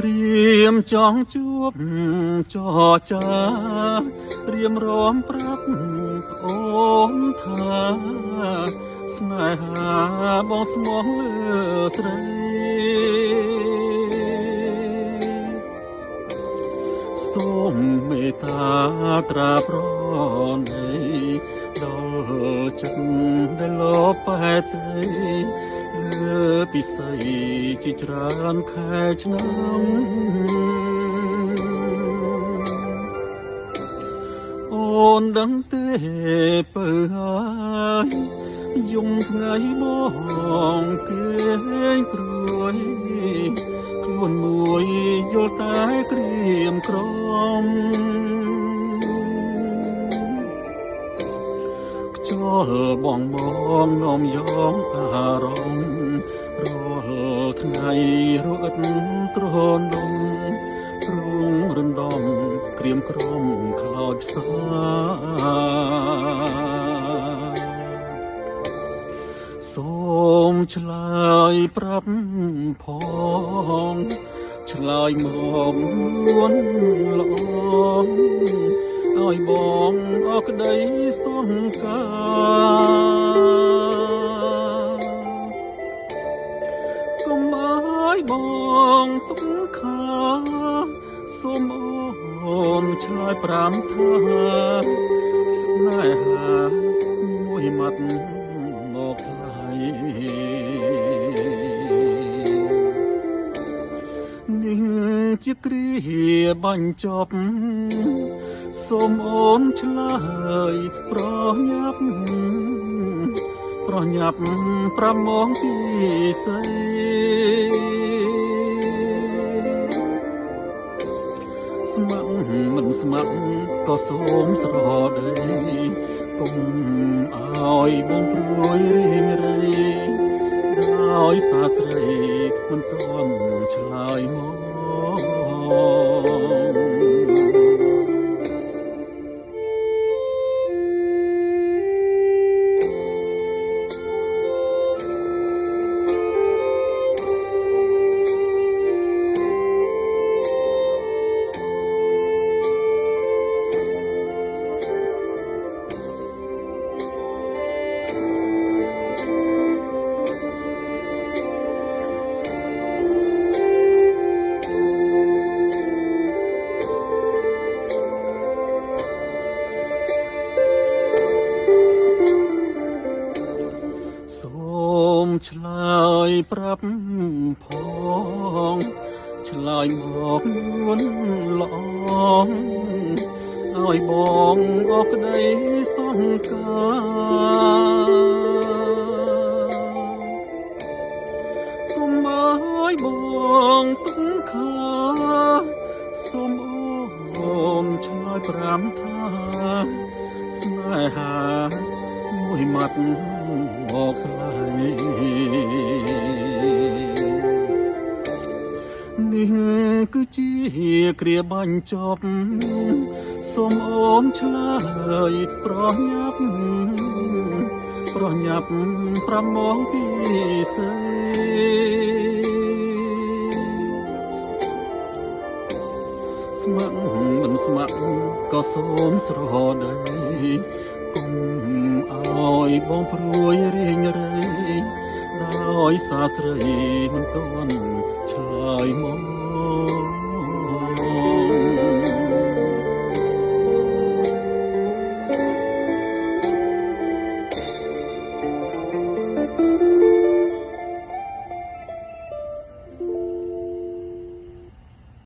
រៀមចង់ជួបចរចារៀមរំប្រាប់អូនថាស្នេហាបងស្មោះលើស្រីសូមមេត្តាត្រាប្រណីដល់ចិត្តដែលលបែទៅលើពិសីជាច្រើនខែឆ្នាំអូនដឹងទេបើហើយយំថ្ងៃបងគេងព្រួយខ្លួនមួយយល់តែក្រៀមក្រំខ្យល់បងមកនាំយកអារម្មណ៍រាល់ថ្ងៃរអិតត្រនំរងរំដំក្រៀមក្រំខ្លោចផ្សាសូមឆ្លើយប្រាប់ផងឆ្លើយមកនួនល្អឲ្យបងអរក្តីសង្ការកុំឲ្យបងទុកខាសូមអូនឆ្លើយប្រាំថាស្នេហាមួយម៉ាត់មកថ្លៃនេះជាគ្រាបញ្ចប់សូមអូនឆ្លើយប្រញាប់ប្រមងពីស្អីស្ម័គ្រមិនស្ម័គ្រក៏សូមស្រដីកុំឲ្យបងព្រួយរៀងរៃដោយសារស្រីមិនទាន់ឆ្លើយមកឆ្លើយប្រាប់ផងឆ្លើយមកនួនល្អឲ្យបងអរក្តីសង្ការកុំឲ្យបងទុកខាសូមអូនឆ្លើយប្រាំថាស្នេហាមួយម៉ាត់មកថ្លៃនេះគឺជាគ្រាបញ្ចប់សូមអូនឆ្លើយប្រញាប់ប្រមងពីស្អីស្ម័គ្រមិនស្ម័គ្រក៏សូមស្រដីកុំឲ្យបងព្រួយរៀងរៃដោយសារស្រីមិនទាន់ឆ្លើ